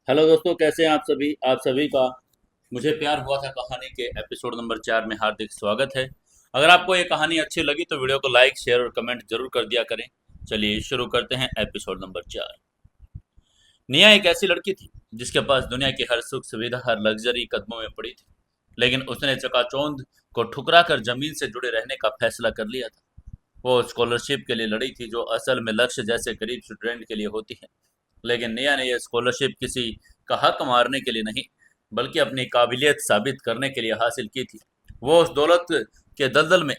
Hello दोस्तों, कैसे हैं आप सभी का मुझे प्यार हुआ था कहानी के एपिसोड नंबर 4 में हार्दिक स्वागत है। अगर आपको ये कहानी अच्छी लगी तो वीडियो को लाइक शेयर और कमेंट जरूर कर दिया करें। चलिए शुरू करते हैं एपिसोड नंबर 4। निया एक ऐसी लड़की थी जिसके पास दुनिया की हर सुख सुविधा, हर लग्जरी कदमों में पड़ी थी। लेकिन उसने चकाचौंध को ठुकरा कर जमीन से जुड़े रहने का फैसला कर लिया था। वो स्कॉलरशिप के लिए लड़ी थी, जो असल में लक्ष्य जैसे गरीब स्टूडेंट के लिए होती है। लेकिन निया ने यह स्कॉलरशिप किसी का हक मारने के लिए नहीं, बल्कि अपनी काबिलियत साबित करने के लिए हासिल की थी। वो उस दौलत के दलदल में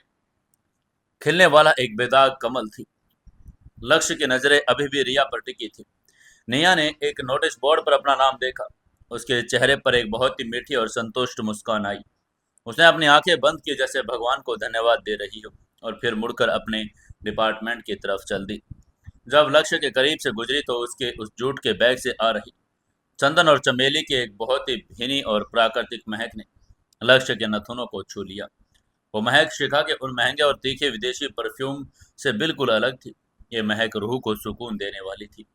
खिलने वाला एक बेदाग कमल थी। लक्ष्य की नजरें अभी भी रिया पर टिकी थी। निया ने एक नोटिस बोर्ड पर अपना नाम देखा। उसके चेहरे पर एक बहुत ही मीठी और संतुष्ट मुस्कान आई। उसने अपनी आंखें बंद की, जैसे भगवान को धन्यवाद दे रही हो, और फिर मुड़कर अपने डिपार्टमेंट की तरफ चल दी। जब लक्ष्य के करीब से गुजरी तो उसके उस जूट के बैग से आ रही चंदन और चमेली की एक बहुत ही भीनी और प्राकृतिक महक ने लक्ष्य के नथुनों को छू लिया। वो महक शिखा के उन महंगे और तीखे विदेशी परफ्यूम से बिल्कुल अलग थी। ये महक रूह को सुकून देने वाली थी।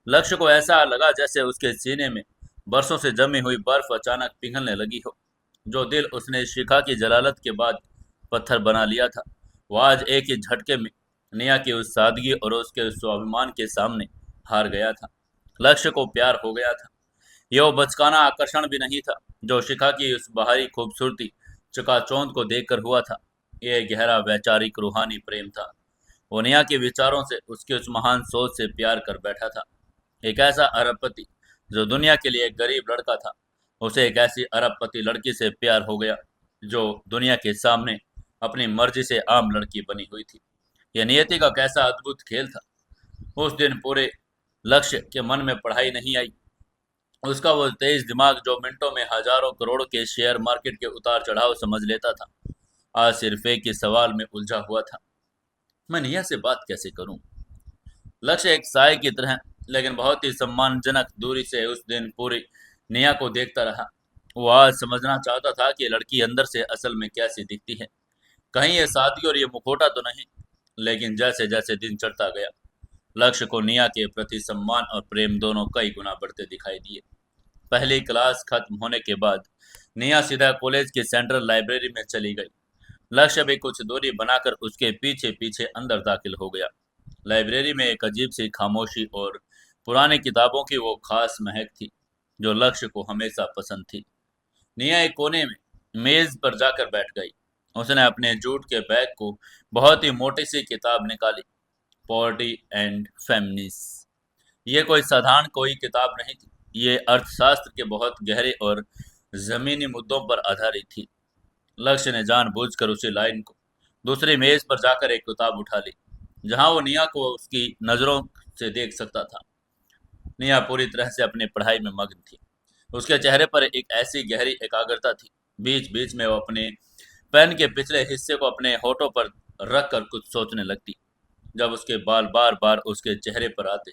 लक्ष्य को ऐसा लगा जैसे उसके सीने में बरसों से जमी हुई बर्फ अचानक पिघलने लगी हो। जो दिल उसने शिखा की जलालत के बाद पत्थर बना लिया था, वो आज एक ही झटके में निया की उस सादगी और उसके उस स्वाभिमान के सामने हार गया था। लक्ष्य को प्यार हो गया था। यह वो बचकाना आकर्षण भी नहीं था जो शिखा की उस बाहरी खूबसूरती चकाचौंध को देखकर हुआ था। यह गहरा वैचारिक रूहानी प्रेम था। वो निया के विचारों से, उसके उस महान सोच से प्यार कर बैठा था। एक ऐसा अरबपति जो दुनिया के लिए एक गरीब लड़का था, उसे एक ऐसी अरबपति लड़की से प्यार हो गया जो दुनिया के सामने अपनी मर्जी से आम लड़की बनी हुई थी। यह नियति का कैसा अद्भुत खेल था। उस दिन पूरे लक्ष्य के मन में पढ़ाई नहीं आई। उसका वो तेज दिमाग जो मिनटों में हजारों करोड़ के शेयर मार्केट के उतार चढ़ाव समझ लेता था, आज सिर्फ एक ही सवाल में उलझा हुआ था। मैं निया से बात कैसे करूं? लक्ष्य एक साय की तरह, लेकिन बहुत ही सम्मानजनक दूरी से उस दिन पूरी निया को देखता रहा। वो आज समझना चाहता था कि लड़की अंदर से असल में कैसी दिखती है। कहीं ये सादगी और ये मुखौटा तो नहीं। लेकिन जैसे जैसे दिन चढ़ता गया, लक्ष्य को निया के प्रति सम्मान और प्रेम दोनों कई गुना बढ़ते दिखाई दिए। पहली क्लास खत्म होने के बाद निया सीधा कॉलेज की सेंट्रल लाइब्रेरी में चली गई। लक्ष्य भी कुछ दूरी बनाकर उसके पीछे पीछे अंदर दाखिल हो गया। लाइब्रेरी में एक अजीब सी खामोशी और पुरानी किताबों की वो खास महक थी जो लक्ष्य को हमेशा पसंद थी। निया एक कोने में मेज पर जाकर बैठ गई। उसने अपने जूट के बैग को बहुत ही मोटी सी किताब निकाली। Poverty and feminism. ये कोई साधारण कोई किताब नहीं थी। ये अर्थशास्त्र के बहुत गहरे और जमीनी मुद्दों पर आधारित थी। लक्ष्य ने जानबूझकर उसी लाइन को दूसरी मेज पर जाकर एक किताब उठा ली, जहां वो निया को उसकी नजरों से देख सकता था। निया पूरी तरह से अपनी पढ़ाई में मग्न थी। उसके चेहरे पर एक ऐसी गहरी एकाग्रता थी। बीच बीच में वो अपने पेन के पिछले हिस्से को अपने होठों पर रख कर कुछ सोचने लगती। जब उसके बाल बार बार उसके चेहरे पर आते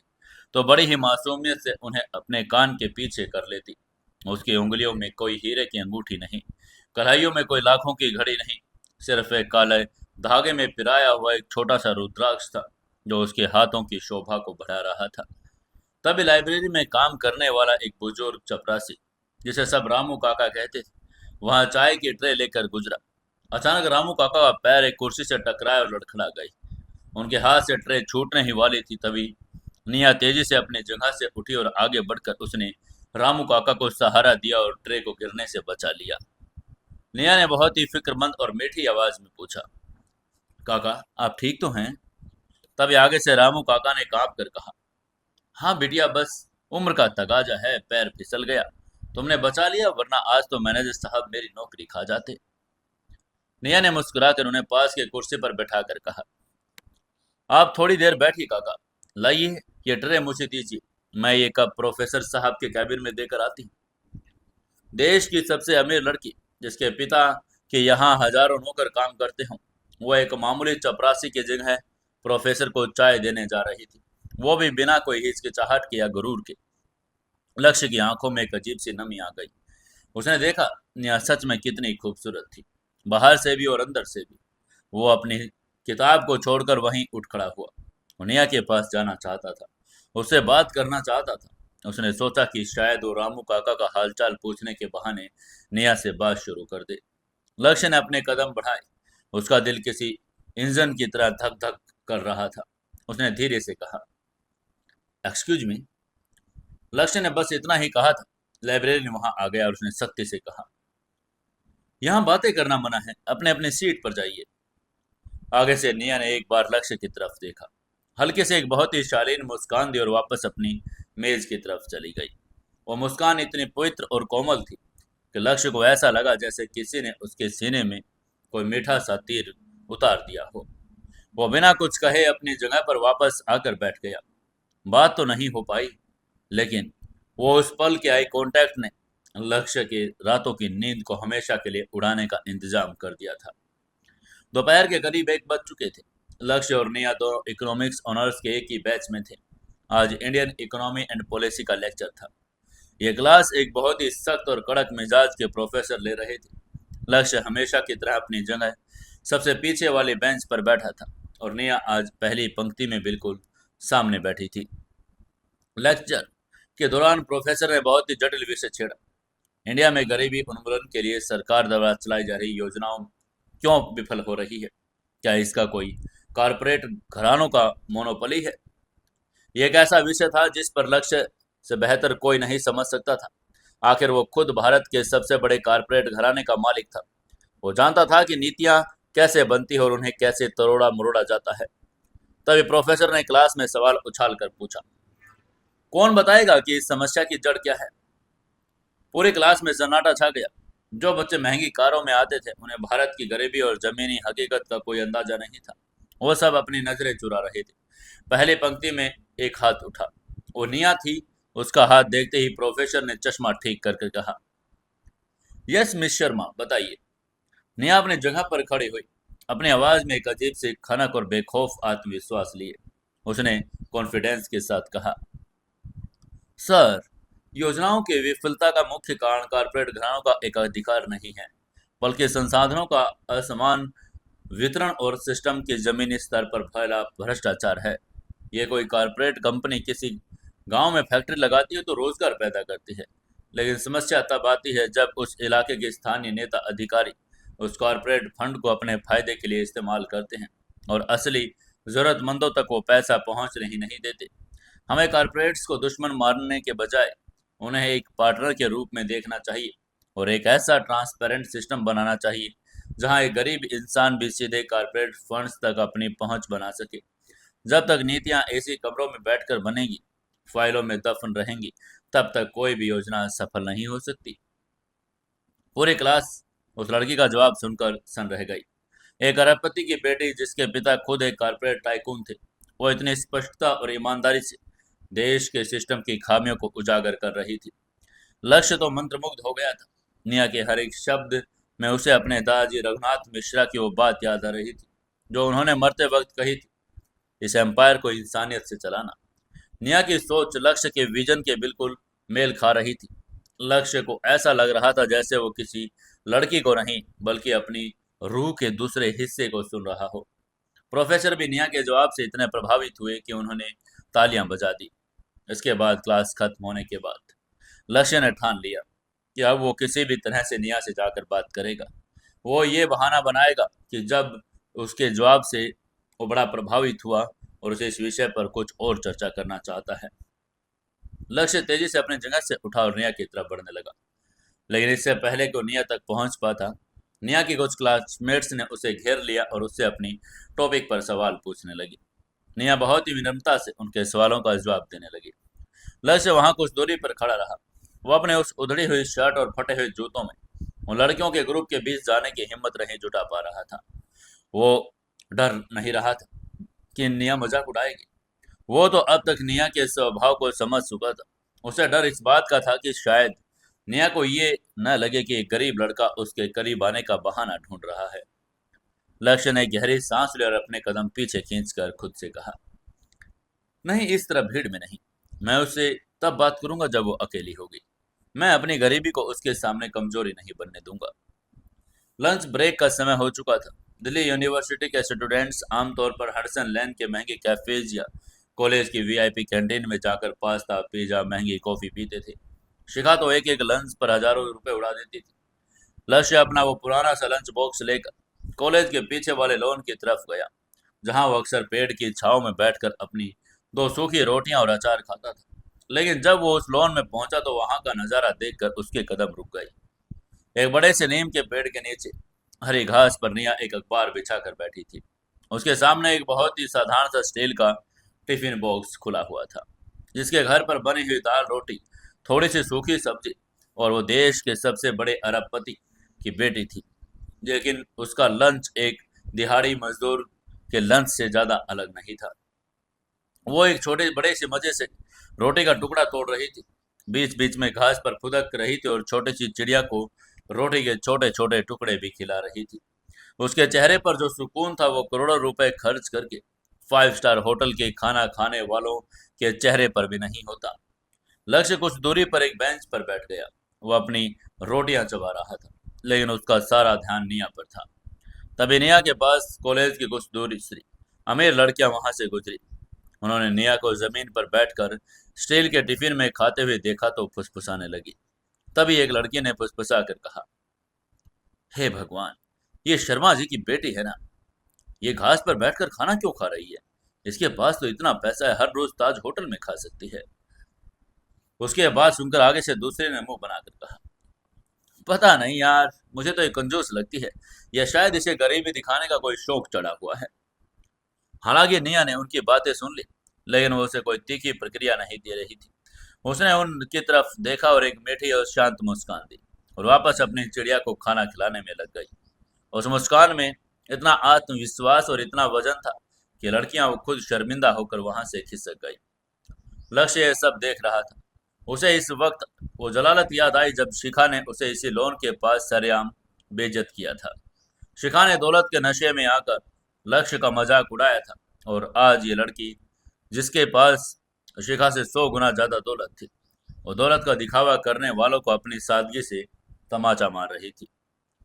तो बड़ी ही मासूमियत से उन्हें अपने कान के पीछे कर लेती। उसकी उंगलियों में कोई हीरे की अंगूठी नहीं, कलाइयों में कोई लाखों की घड़ी नहीं, सिर्फ एक काले धागे में पिराया हुआ एक छोटा सा रुद्राक्ष था जो उसके हाथों की शोभा को बढ़ा रहा था। तभी लाइब्रेरी में काम करने वाला एक बुजुर्ग चपरासी, जिसे सब रामू काका कहते थे, वहां चाय की ट्रे लेकर गुजरा। अचानक रामू काका का पैर एक कुर्सी से टकराया और लड़खड़ा गई। उनके हाथ से ट्रे छूटने ही वाली थी, तभी निया तेजी से अपनी जगह से उठी और आगे बढ़कर उसने रामू काका को सहारा दिया और ट्रे को गिरने से बचा लिया। निया ने बहुत ही फिक्रमंद और मीठी आवाज में पूछा, काका, आप ठीक तो हैं? तभी आगे से रामू काका ने कांप कर कहा, हाँ बिटिया, बस उम्र का तगाजा है, पैर फिसल गया। तुमने बचा लिया, वरना आज तो मैनेजर साहब मेरी नौकरी खा जाते। निया ने मुस्कुराकर उन्हें पास के कुर्सी पर बैठाकर कहा, आप थोड़ी देर बैठिए काका। लाइए, ये ट्रे मुझे दीजिए, मैं ये कप प्रोफेसर साहब के कैबिन में देकर आती हूँ। देश की सबसे अमीर लड़की, जिसके पिता के यहाँ हजारों नौकर काम करते हों, वो एक मामूली चपरासी की जगह प्रोफेसर को चाय देने जा रही थी, वो भी बिना कोई हिचकिचाहट के या गुरूर के। लक्ष्य की आंखों में एक अजीब सी नमी आ गई। उसने देखा नेहा सच में कितनी खूबसूरत थी, बाहर से भी और अंदर से भी। वो अपनी किताब को छोड़कर वहीं उठ खड़ा हुआ। वो नेहा के पास जाना चाहता था, उससे बात करना चाहता था, उसने सोचा कि शायद वो रामू काका का हालचाल पूछने के बहाने नेहा से बात शुरू कर दे। लक्ष्य ने अपने कदम बढ़ाए। उसका दिल किसी इंजन की तरह धक धक कर रहा था। उसने धीरे से कहा, एक्सक्यूज मी। लक्ष्य ने बस इतना ही कहा था। लाइब्रेरी वहां आ गया और उसने सख्ती से कहा, यहाँ बातें करना मना है, अपने अपने सीट पर जाइए। आगे से निया ने एक बार लक्ष्य की तरफ देखा, हल्के से एक बहुत ही शालीन मुस्कान दी और वापस अपनी मेज की तरफ चली गई। वो मुस्कान इतनी पवित्र और कोमल थी कि लक्ष्य को ऐसा लगा जैसे किसी ने उसके सीने में कोई मीठा सा तीर उतार दिया हो। वो बिना कुछ कहे अपनी जगह पर वापस आकर बैठ गया। बात तो नहीं हो पाई, लेकिन वो उस पल के आई कांटेक्ट ने लक्ष्य के रातों की नींद को हमेशा के लिए उड़ाने का इंतजाम कर दिया था। दोपहर के करीब 1 बज चुके थे। लक्ष्य और निया दोनों इकोनॉमिक्स ऑनर्स के एक ही बैच में थे। आज इंडियन इकोनॉमी एंड पॉलिसी का लेक्चर था। यह क्लास एक बहुत ही सख्त और कड़क मिजाज के प्रोफेसर ले रहे थे। लक्ष्य हमेशा की तरह अपनी जगह सबसे पीछे वाले बेंच पर बैठा था और निया आज पहली पंक्ति में बिल्कुल सामने बैठी थी। लेक्चर के दौरान प्रोफेसर ने बहुत ही जटिल विषय छेड़ा। इंडिया में गरीबी उन्मूलन के लिए सरकार द्वारा चलाई जा रही योजनाओं क्यों विफल हो रही है? क्या इसका कोई कारपोरेट घरानों का मोनोपोली है? ये एक ऐसा विषय था जिस पर लक्ष्य से बेहतर कोई नहीं समझ सकता था। आखिर वो खुद भारत के सबसे बड़े कारपोरेट घराने का मालिक था। वो जानता था कि नीतियां कैसे बनती है और उन्हें कैसे तोड़ा मरोड़ा जाता है। तभी प्रोफेसर ने क्लास में सवाल उछाल कर पूछा, कौन बताएगा कि इस समस्या की जड़ क्या है? पूरी क्लास में सन्नाटा छा गया। जो बच्चे महंगी कारों में आते थे उन्हें भारत की गरीबी और जमीनी हकीकत का कोई अंदाजा नहीं था। वो सब अपनी नजरें चुरा रहे थे। पहली पंक्ति में एक हाथ उठा। वो निया थी। उसका हाथ देखते ही प्रोफेसर ने चश्मा ठीक करके कहा, यस मिस शर्मा, बताइए। निया अपनी जगह पर खड़ी हुई। अपनी आवाज में एक अजीब सी खनक और बेखौफ आत्मविश्वास लिए उसने कॉन्फिडेंस के साथ कहा, सर, योजनाओं की विफलता का मुख्य कारण कारपोरेट घरानों का एकाधिकार नहीं है, बल्कि संसाधनों का असमान वितरण और सिस्टम के जमीनी स्तर पर फैला भ्रष्टाचार है। ये कोई कारपोरेट कंपनी किसी गांव में फैक्ट्री लगाती है तो रोजगार पैदा करती है, लेकिन समस्या तब आती है जब उस इलाके के स्थानीय नेता अधिकारी उस कारपोरेट फंड को अपने फायदे के लिए इस्तेमाल करते हैं और असली जरूरतमंदों तक वो पैसा पहुंचने ही नहीं देते। हमें कारपोरेट्स को दुश्मन मानने के बजाय उन्हें एक पार्टनर के रूप में देखना चाहिए और एक ऐसा ट्रांसपेरेंट सिस्टम बनाना चाहिए जहां एक गरीब इंसान भी सीधे कारपोरेट फंड्स तक अपनी पहुंच बना सके। जब तक नीतियां ऐसी कमरों में बैठकर बनेगी, फाइलों में दफन रहेंगी, तब तक कोई भी योजना सफल नहीं हो सकती। पूरी क्लास उस लड़की का जवाब सुनकर सन रह गई। एक अरबपति की बेटी जिसके पिता खुद एक कारपोरेट टाइकून थे, वो इतनी स्पष्टता और ईमानदारी से देश के सिस्टम की खामियों को उजागर कर रही थी। लक्ष्य तो मंत्रमुग्ध हो गया था। निया के हर एक शब्द में उसे अपने दादाजी रघुनाथ मिश्रा की वो बात याद आ रही थी जो उन्होंने मरते वक्त कही थी, इस एम्पायर को इंसानियत से चलाना। निया की सोच लक्ष्य के विजन के बिल्कुल मेल खा रही थी। लक्ष्य को ऐसा लग रहा था जैसे वो किसी लड़की को नहीं बल्कि अपनी रूह के दूसरे हिस्से को सुन रहा हो। प्रोफेसर भी निया के जवाब से इतने प्रभावित हुए कि उन्होंने तालियां बजा दी। इसके बाद क्लास खत्म होने के बाद लक्ष्य ने ठान लिया कि अब वो किसी भी तरह से निया से जाकर बात करेगा। वो ये बहाना बनाएगा कि जब उसके जवाब से वो बड़ा प्रभावित हुआ और उसे इस विषय पर कुछ और चर्चा करना चाहता है। लक्ष्य तेजी से अपनी जगह से उठा और निया की तरफ बढ़ने लगा, लेकिन इससे पहले कि वो निया तक पहुंच पाता, निया की कुछ क्लासमेट्स ने उसे घेर लिया और उससे अपनी टॉपिक पर सवाल पूछने लगी। निया बहुत ही विनम्रता से उनके सवालों का जवाब देने लगी। लक्ष्य वहां कुछ दूरी पर खड़ा रहा। वो अपने उस उधड़ी हुई शर्ट और फटे हुए जूतों में उन लड़कियों के ग्रुप के बीच जाने की हिम्मत नहीं जुटा पा रहा था। वो डर नहीं रहा था कि निया मजाक उड़ाएगी। वो तो अब तक निया के स्वभाव को समझ चुका था। उसे डर इस बात का था कि शायद निया को ये न लगे कि एक गरीब लड़का उसके करीब आने का बहाना ढूंढ रहा है। लक्ष्य ने गहरी सांस ली और अपने कदम पीछे खींचकर खुद से कहा, नहीं, इस तरह भीड़ में नहीं। मैं उससे तब बात करूंगा जब वो अकेली होगी। मैं अपनी गरीबी को उसके सामने कमजोरी नहीं बनने दूंगा। लंच ब्रेक का समय हो चुका था। दिल्ली यूनिवर्सिटी के स्टूडेंट्स आमतौर पर हडसन लेन के महंगे कैफेज या कॉलेज की वीआईपी कैंटीन में जाकर पास्ता पिज्जा महंगी कॉफी पीते थे। शिखा तो एक एक लंच पर हजारों रुपए उड़ा देती थी। लक्ष्य अपना वो पुराना सा लंच बॉक्स लेकर कॉलेज के पीछे वाले लॉन की तरफ गया, जहां वो अक्सर पेड़ की छांव में बैठकर अपनी दो सूखी रोटियां और अचार खाता था। लेकिन जब वो उस लॉन में पहुंचा तो वहां का नजारा देखकर उसके कदम रुक गए। एक बड़े से नीम के पेड़ के नीचे हरी घास पर निया एक अखबार बिछाकर बैठी थी। उसके सामने एक बहुत ही साधारण सा स्टील का टिफिन बॉक्स खुला हुआ था, जिसके घर पर बनी हुई दाल रोटी, थोड़ी सी सूखी सब्जी और वो देश के सबसे बड़े अरबपति की बेटी थी। लेकिन उसका लंच एक दिहाड़ी मजदूर के लंच से ज्यादा अलग नहीं था। वो एक छोटे बड़े से मजे से रोटी का टुकड़ा तोड़ रही थी, बीच बीच में घास पर फुदक रही थी और छोटी सी चिड़िया को रोटी के छोटे छोटे टुकड़े भी खिला रही थी। उसके चेहरे पर जो सुकून था वो करोड़ों रुपए खर्च करके 5 स्टार होटल के खाना खाने वालों के चेहरे पर भी नहीं होता। लक्ष्य कुछ दूरी पर एक बेंच पर बैठ गया। वो अपनी रोटियां चबा रहा था, लेकिन उसका सारा ध्यान निया पर था। तभी निया के पास कॉलेज की कुछ दूरी से अमीर लड़कियां वहां से गुजरी। उन्होंने निया को जमीन पर बैठकर स्टील के टिफिन में खाते हुए देखा तो फुसफुसाने लगी। तभी एक लड़की ने फुसफुसा कर कहा, हे भगवान, ये शर्मा जी की बेटी है ना? ये घास पर बैठकर खाना क्यों खा रही है? इसके पास तो इतना पैसा है, हर रोज ताज होटल में खा सकती है। उसके बाद सुनकर आगे से दूसरे ने मुंह बनाकर कहा, पता नहीं यार, मुझे तो ये कंजूस लगती है, या शायद इसे गरीबी दिखाने का कोई शौक चढ़ा हुआ है। हालांकि निया ने उनकी बातें सुन ली, लेकिन वो उसे कोई तीखी प्रक्रिया नहीं दे रही थी। उसने उनकी तरफ देखा और एक मीठी और शांत मुस्कान दी और वापस अपनी चिड़िया को खाना खिलाने में लग गई। उस मुस्कान में इतना आत्मविश्वास और इतना वजन था कि लड़कियां वो खुद शर्मिंदा होकर वहां से खिसक गई। लक्ष्य ये सब देख रहा था। उसे इस वक्त वो जलालत याद आई जब शिखा ने उसे इसी लोन के पास सरेआम बेइज्जत किया था। शिखा ने दौलत के नशे में आकर लक्ष्य का मजाक उड़ाया था, और आज ये लड़की, जिसके पास शिखा से 100 गुना ज्यादा दौलत थी, वो दौलत का दिखावा करने वालों को अपनी सादगी से तमाचा मार रही थी।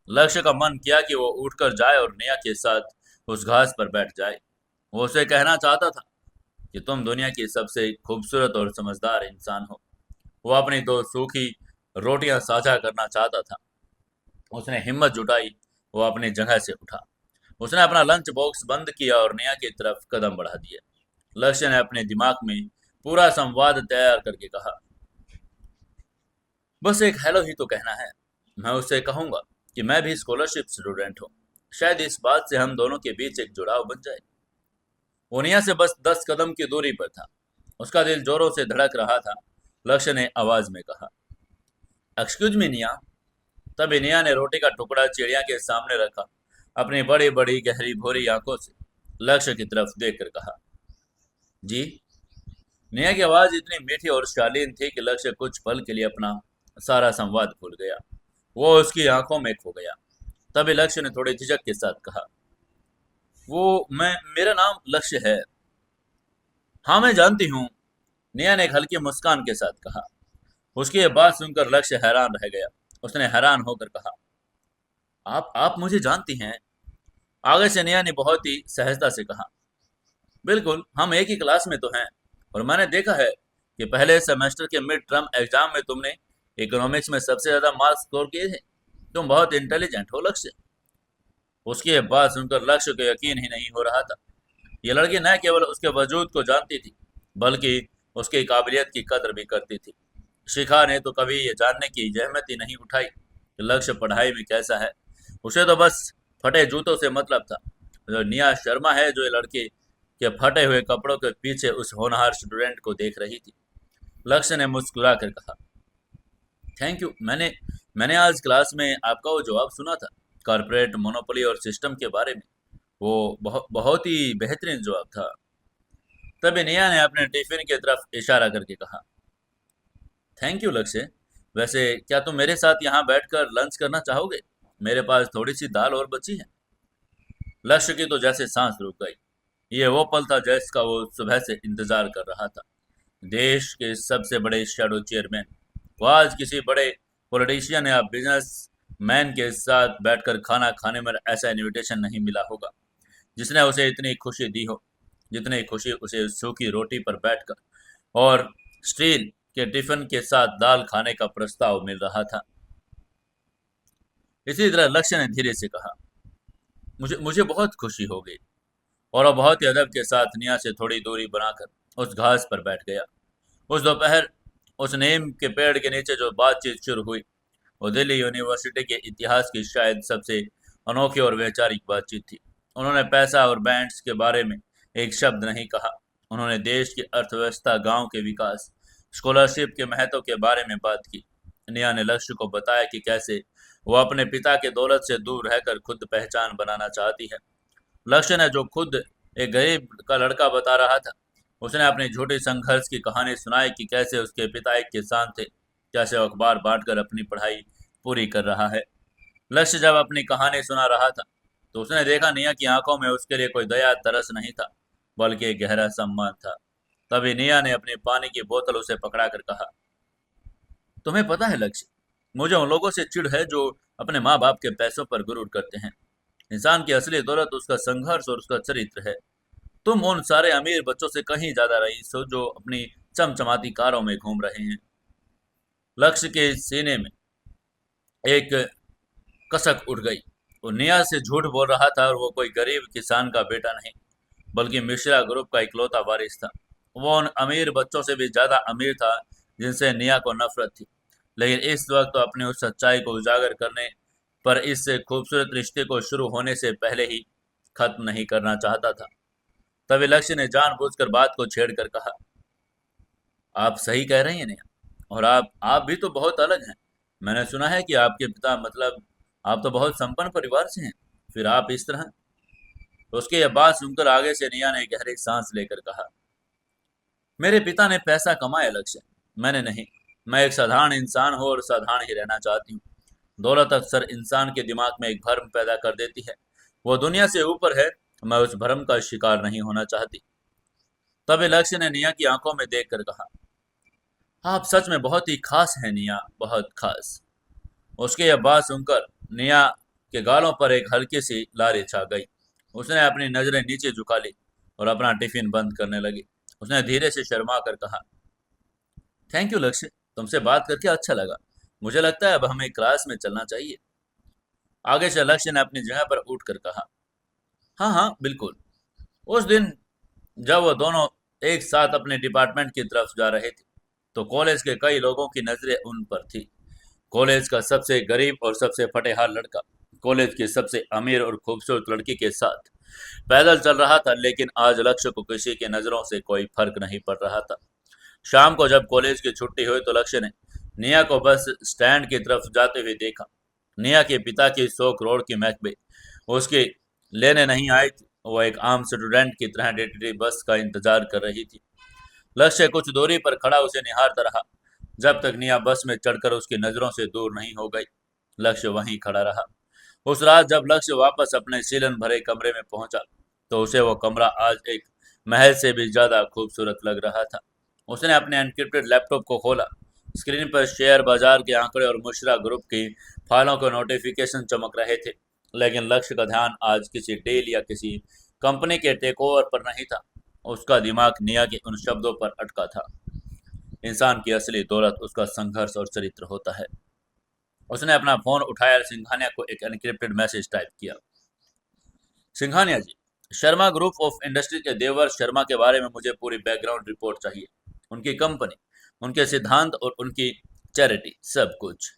लक्ष्य का मन किया कि वो उठकर जाए और निया के साथ उस घास पर बैठ जाए। वो उसे कहना चाहता था कि तुम दुनिया की सबसे खूबसूरत और समझदार इंसान हो। वो अपनी दो सूखी रोटियां साझा करना चाहता था। उसने हिम्मत जुटाई, वो अपनी जगह से उठा। उसने अपना लंच बॉक्स बंद किया और निया की तरफ कदम बढ़ा दिया। लक्ष्य ने अपने दिमाग में पूरा संवाद तैयार करके कहा, बस एक हेलो ही तो कहना है। मैं उससे कहूंगा कि मैं भी स्कॉलरशिप स्टूडेंट हूँ। शायद इस बात से हम दोनों के बीच एक जुड़ाव बन जाए। वो निया से बस 10 कदम की दूरी पर था। उसका दिल जोरों से धड़क रहा था। लक्ष्य ने आवाज में कहा, एक्सक्यूज मी निया। तभी निया ने रोटी का टुकड़ा चिड़िया के सामने रखा, अपनी बड़ी बड़ी गहरी भूरी आंखों से लक्ष्य की तरफ देखकर कहा, जी। निया की आवाज इतनी मीठी और शालीन थी कि लक्ष्य कुछ पल के लिए अपना सारा संवाद भूल गया। वो उसकी आंखों में खो गया। तभी लक्ष्य ने थोड़ी झिझक के साथ कहा, वो मैं मेरा नाम लक्ष्य है। हाँ मैं जानती हूँ, निया ने एक हल्की मुस्कान के साथ कहा। उसकी ये बात सुनकर लक्ष्य हैरान रह गया। उसने हैरान होकर कहा, आप मुझे जानती हैं? आगे से निया ने बहुत ही सहजता से कहा, बिल्कुल, हम एक ही क्लास में तो हैं, और मैंने देखा है कि पहले सेमेस्टर के मिड टर्म एग्जाम में तुमने इकोनॉमिक्स में सबसे ज्यादा मार्क्स स्कोर किए थे। तुम बहुत इंटेलिजेंट हो लक्ष्य। उसकी ये बात सुनकर लक्ष्य को यकीन ही नहीं हो रहा था। ये लड़की न केवल उसके वजूद को जानती थी, बल्कि उसकी काबिलियत की कदर भी करती थी। शिखा ने तो कभी ये जानने की जहमत ही नहीं उठाई कि लक्ष्य पढ़ाई में कैसा है। उसे तो बस फटे जूतों से मतलब था। जो निया शर्मा है, जो ये लड़की के फटे हुए कपड़ों के पीछे उस होनहार स्टूडेंट को देख रही थी। लक्ष्य ने मुस्कुरा कर कहा, थैंक यू। मैंने मैंने आज क्लास में आपका वो जवाब सुना था, कॉर्पोरेट मोनोपोली और सिस्टम के बारे में। वो बहुत ही बेहतरीन जवाब था। तभी निया ने अपने टिफिन की तरफ इशारा करके कहा, थैंक यू लक्ष्य। वैसे क्या तुम मेरे साथ यहाँ बैठकर लंच करना चाहोगे? मेरे पास थोड़ी सी दाल और बची है। लक्ष्य की तो जैसे सांस रुक गई। ये वो पल था जिसका वो सुबह से इंतजार कर रहा था। देश के सबसे बड़े शैडो चेयरमैन को आज किसी बड़े पॉलिटिशियन या बिजनेस मैन के साथ बैठकर खाना खाने में ऐसा इनविटेशन नहीं मिला होगा जिसने उसे इतनी खुशी दी हो। जितनी खुशी उसे सूखी रोटी पर बैठकर और स्टील के टिफिन के साथ दाल खाने का प्रस्ताव मिल रहा था। इसी तरह लक्ष्य ने धीरे से कहा, मुझे मुझे बहुत खुशी हो गई। और वह बहुत ही अदब के साथ निया से थोड़ी दूरी बनाकर उस घास पर बैठ गया। उस दोपहर उस नीम के पेड़ के नीचे जो बातचीत शुरू हुई वो दिल्ली यूनिवर्सिटी के इतिहास की शायद सबसे अनोखी और वैचारिक बातचीत थी। उन्होंने पैसा और बैंड्स के बारे में एक शब्द नहीं कहा। उन्होंने देश की अर्थव्यवस्था, गांव के विकास, स्कॉलरशिप के महत्व के बारे में बात की। निया ने लक्ष्य को बताया कि कैसे वो अपने पिता के दौलत से दूर रहकर खुद पहचान बनाना चाहती है। लक्ष्य ने, जो खुद एक गरीब का लड़का बता रहा था, उसने अपनी झूठी संघर्ष की कहानी सुनाई कि कैसे उसके पिता एक किसान थे, कैसे वो अखबार बांटकर अपनी पढ़ाई पूरी कर रहा है। लक्ष्य जब अपनी कहानी सुना रहा था तो उसने देखा निया की आंखों में उसके लिए कोई दया तरस नहीं था, बल्कि एक गहरा सम्मान था। तभी निया ने अपनी पानी की बोतल उसे पकड़ा कर कहा, तुम्हें पता है लक्ष्य, मुझे उन लोगों से चिढ़ है जो अपने माँ बाप के पैसों पर गुरूर करते हैं। इंसान की असली दौलत उसका संघर्ष और उसका चरित्र है। तुम उन सारे अमीर बच्चों से कहीं ज्यादा रईस हो जो अपनी चमचमाती कारों में घूम रहे हैं। लक्ष्य के सीने में एक कसक उठ गई। वो निया से झूठ बोल रहा था और वो कोई गरीब किसान का बेटा नहीं, बल्कि मिश्रा ग्रुप का इकलौता वारिस था। वो उन अमीर बच्चों से भी ज्यादा अमीर था जिनसे निया को नफरत थी। लेकिन इस वक्त तो अपनी उस सच्चाई को उजागर करने पर इस खूबसूरत रिश्ते को शुरू होने से पहले ही खत्म नहीं करना चाहता था। तभी लक्ष्य ने जानबूझकर बात को छेड़कर कहा, आप सही कह रही हैं नेहा, और आप भी तो बहुत अलग हैं। मैंने सुना है कि आपके पिता, मतलब आप तो बहुत संपन्न परिवार से हैं, फिर आप इस तरह। तो उसकी यह बात सुनकर आगे से निया ने गहरी सांस लेकर कहा, मेरे पिता ने पैसा कमाया लक्ष्य, मैंने नहीं। मैं एक साधारण इंसान हूँ और साधारण ही रहना चाहती हूँ। दौलत अक्सर इंसान के दिमाग में एक भ्रम पैदा कर देती है। वो दुनिया से ऊपर है, मैं उस भ्रम का शिकार नहीं होना चाहती। तभी लक्ष्य ने निया की आंखों में देखकर कहा, आप सच में बहुत ही खास हैं निया, बहुत खास। उसकी यह बात सुनकर निया के गालों पर एक हल्की सी लाली छा गई। उसने अपनी नजरें नीचे झुका ली और अपना टिफिन बंद करने लगी। उसने धीरे से शर्मा कर कहा, थैंक यू लक्ष्य, तुमसे बात करके अच्छा लगा। मुझे लगता है अब हमें क्लास में चलना चाहिए। आगे से लक्ष्य ने अपनी जगह पर उठकर कहा, हाँ हाँ बिल्कुल। उस दिन जब वो दोनों एक साथ अपने डिपार्टमेंट की तरफ जा रहे थे तो कॉलेज के कई लोगों की नजरें उन पर थी। कॉलेज का सबसे गरीब और सबसे फटेहाल लड़का कॉलेज की सबसे अमीर और खूबसूरत लड़की के साथ पैदल चल रहा था, लेकिन आज लक्ष्य को किसी की नजरों से कोई फर्क नहीं पड़ रहा था। शाम को जब कॉलेज की छुट्टी हुई तो लक्ष्य ने निया को बस स्टैंड की तरफ जाते हुए देखा। निया के पिता की 100 करोड़ की महकबे उसकी लेने नहीं आई थी। वो एक आम स्टूडेंट की तरह डेटी बस का इंतजार कर रही थी। लक्ष्य कुछ दूरी पर खड़ा उसे निहारता रहा जब तक निया बस में चढ़कर उसकी नजरों से दूर नहीं हो गई। लक्ष्य वहीं खड़ा रहा। उस रात जब लक्ष्य वापस अपने सीलन भरे कमरे में पहुंचा तो उसे वो कमरा आज एक महल से भी ज्यादा खूबसूरत लग रहा था। उसने अपने एनक्रिप्टेड लैपटॉप को खोला। स्क्रीन पर शेयर बाजार के आंकड़े और मुशरा ग्रुप की फाइलों के नोटिफिकेशन चमक रहे थे, लेकिन लक्ष्य का ध्यान आज किसी डील या किसी कंपनी के टेक ओवर पर नहीं था। उसका दिमाग निया के उन शब्दों पर अटका था, इंसान की असली दौलत उसका संघर्ष और चरित्र होता है। उसने अपना फोन उठाया और सिंघानिया को एक एनक्रिप्टेड मैसेज टाइप किया। सिंघानिया जी, शर्मा ग्रुप ऑफ इंडस्ट्री के देवर शर्मा के बारे में मुझे पूरी बैकग्राउंड रिपोर्ट चाहिए। उनकी कंपनी, उनके सिद्धांत और उनकी चैरिटी, सब कुछ।